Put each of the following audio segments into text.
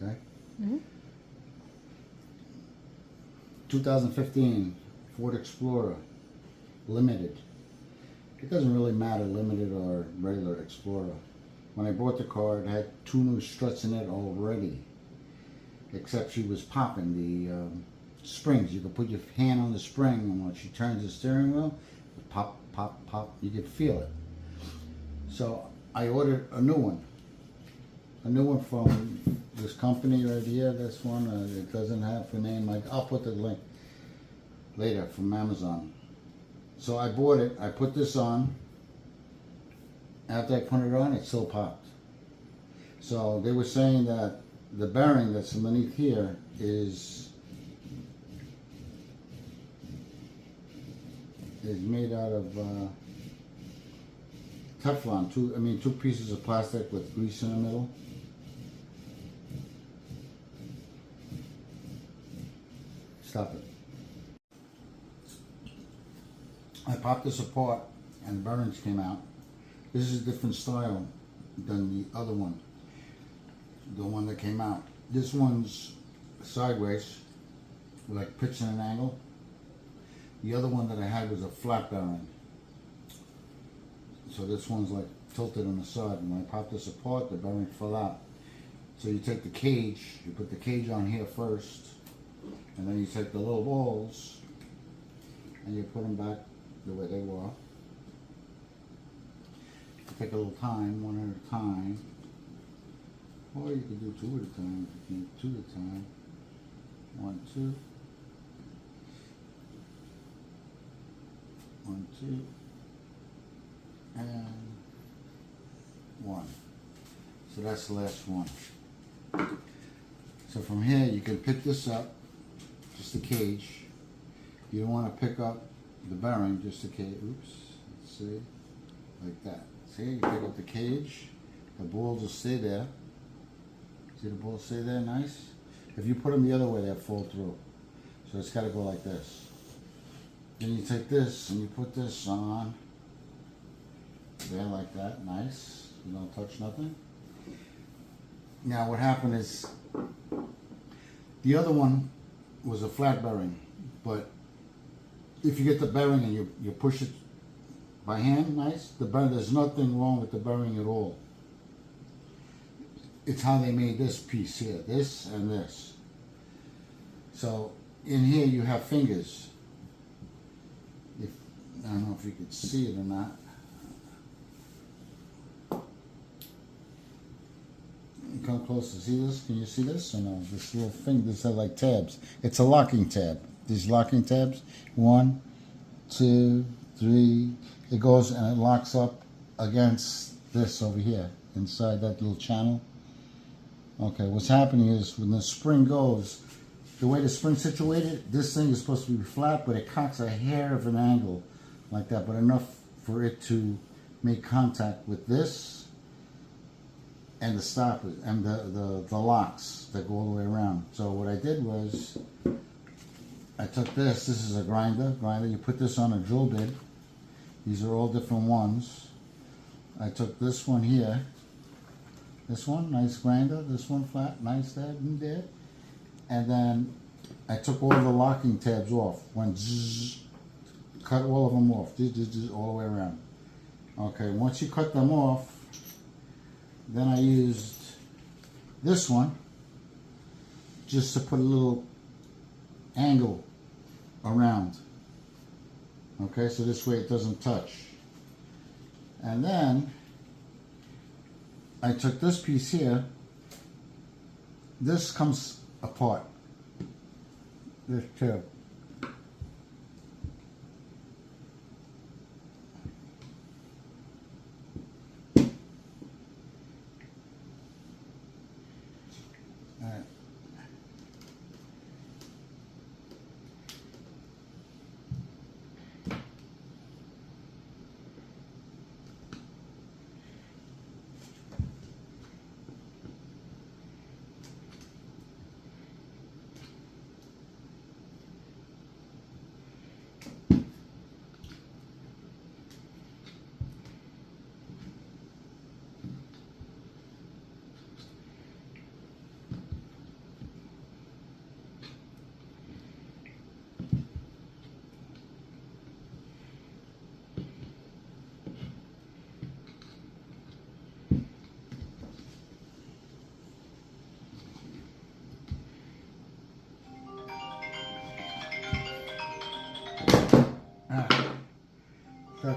Okay. Mm-hmm. 2015 Ford Explorer Limited. It doesn't really matter, Limited or regular Explorer. When I bought the car, it had 2 new struts in it already. Except she was popping the springs. You could put your hand on the spring, and when she turns the steering wheel, pop, pop, pop. You could feel it. So I ordered a new one. A new one from this company right here. This one, it doesn't have the name. I'll put the link later from Amazon. So I bought it. I put this on. After I put it on, it still popped. So they were saying that the bearing that's underneath here is made out of Teflon. 2 pieces of plastic with grease in the middle. Stop it. I popped this apart and bearings came out. This is a different style than the other one. The one that came out. This one's sideways, like pitched at an angle. The other one that I had was a flat bearing. So this one's like tilted on the side. And when I popped this apart, the bearing fell out. So you take the cage, you put the cage on here first, and then you take the little balls and you put them back the way they were. You take a little time, one at a time. Or you can do 2 at a time. You can do 2 at a time. 1, 2. 1, 2. And 1. So that's the last one. So from here you can pick this up, just the cage. You don't want to pick up the bearing, just the cage. Oops. Let's see. Like that. See, you pick up the cage. The balls will stay there. See the balls stay there nice? If you put them the other way, they'll fall through. So it's got to go like this. Then you take this and you put this on there like that, nice. You don't touch nothing. Now what happened is, the other one was a flat bearing, but if you get the bearing and you push it by hand, nice, the bearing, there's nothing wrong with the bearing at all. It's how they made this piece here, this and this. So in here you have fingers. I don't know if you could see it or not. Come close to see this. Can you see this or no? This little thing, these are like tabs. It's a locking tab. These locking tabs. 1, 2, 3. It goes and it locks up against this over here, inside that little channel. Okay, what's happening is when the spring goes, the way the spring's situated, this thing is supposed to be flat, but it cocks a hair of an angle like that, but enough for it to make contact with this and the stoppers and the locks that go all the way around. So what I did was I took this is a grinder, you put this on a drill bit. These are all different ones. I took this one here, this one, nice grinder, this one flat, nice that and there. And then I took all the locking tabs off, went zzz, cut all of them off, all the way around. Okay, once you cut them off, then I used this one just to put a little angle around. Okay, so this way it doesn't touch. And then I took this piece here. This comes apart. This too. Alright.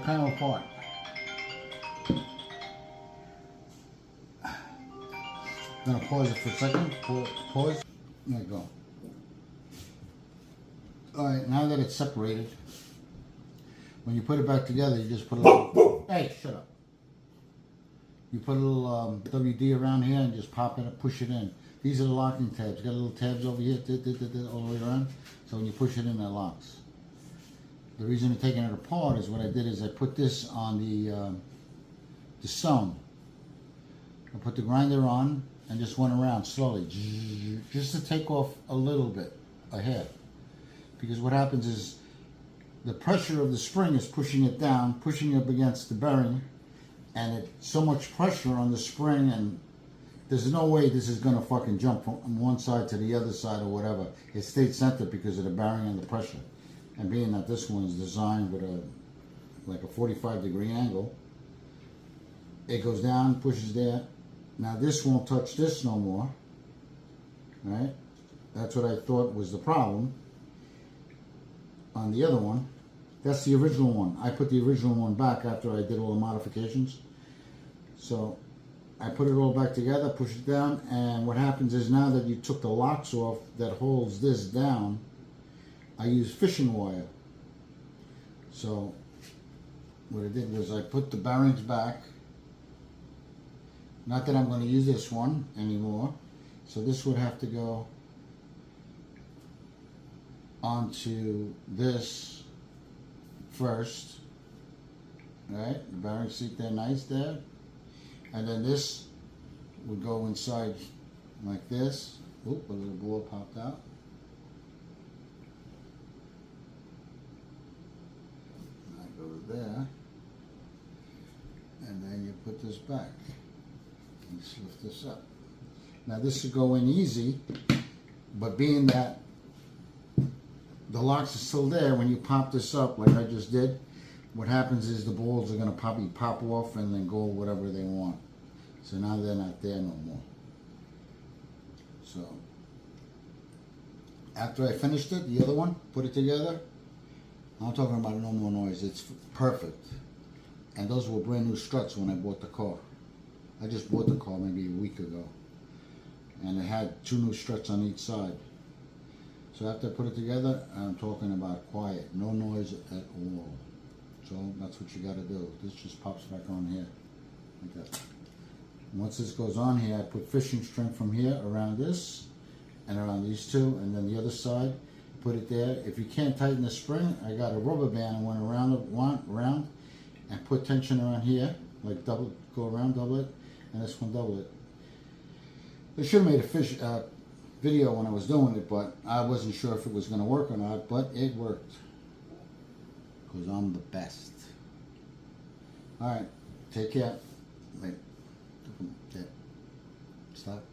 panel apart. I'm gonna pause it for a second. Pause. There you go. Alright, now that it's separated, when you put it back together, you just put a little... Hey, shut up. You put a little WD around here and just pop it up, push it in. These are the locking tabs. Got little tabs over here, all the way around. So when you push it in, it locks. The reason of taking it apart is what I did is I put this on the sewn. I put the grinder on and just went around slowly, just to take off a little bit, a hair. Because what happens is the pressure of the spring is pushing it down, pushing it up against the bearing, and it's so much pressure on the spring, and there's no way this is gonna fucking jump from one side to the other side or whatever. It stayed centered because of the bearing and the pressure. And being that this one is designed with like a 45-degree angle, it goes down, pushes there. Now this won't touch this no more, right? That's what I thought was the problem. On the other one, that's the original one. I put the original one back after I did all the modifications. So I put it all back together, push it down, and what happens is now that you took the locks off that holds this down, I use fishing wire. So what I did was I put the bearings back. Not that I'm going to use this one anymore. So this would have to go onto this first. Right? The bearing seat there, nice there. And then this would go inside like this. Oop, a little ball popped out. That goes there. And then you put this back. And just lift this up. Now this should go in easy, but being that the locks are still there, when you pop this up like I just did, what happens is the balls are going to probably pop off and then go whatever they want. So now they're not there no more. So after I finished it, the other one, put it together, I'm talking about no more noise. It's perfect. And those were brand new struts when I bought the car. I just bought the car maybe a week ago. And it had 2 new struts on each side. So after I put it together, I'm talking about quiet, no noise at all. So that's what you got to do. This just pops back on here, like that. Once this goes on here, I put fishing string from here around this and around these two, and then the other side, put it there. If you can't tighten the spring, I got a rubber band and went around and put tension around here, like double, go around, double it, and this one double it. I should have made a video when I was doing it, but I wasn't sure if it was going to work or not, but it worked. Because I'm the best. Alright, take care. Wait. Stop.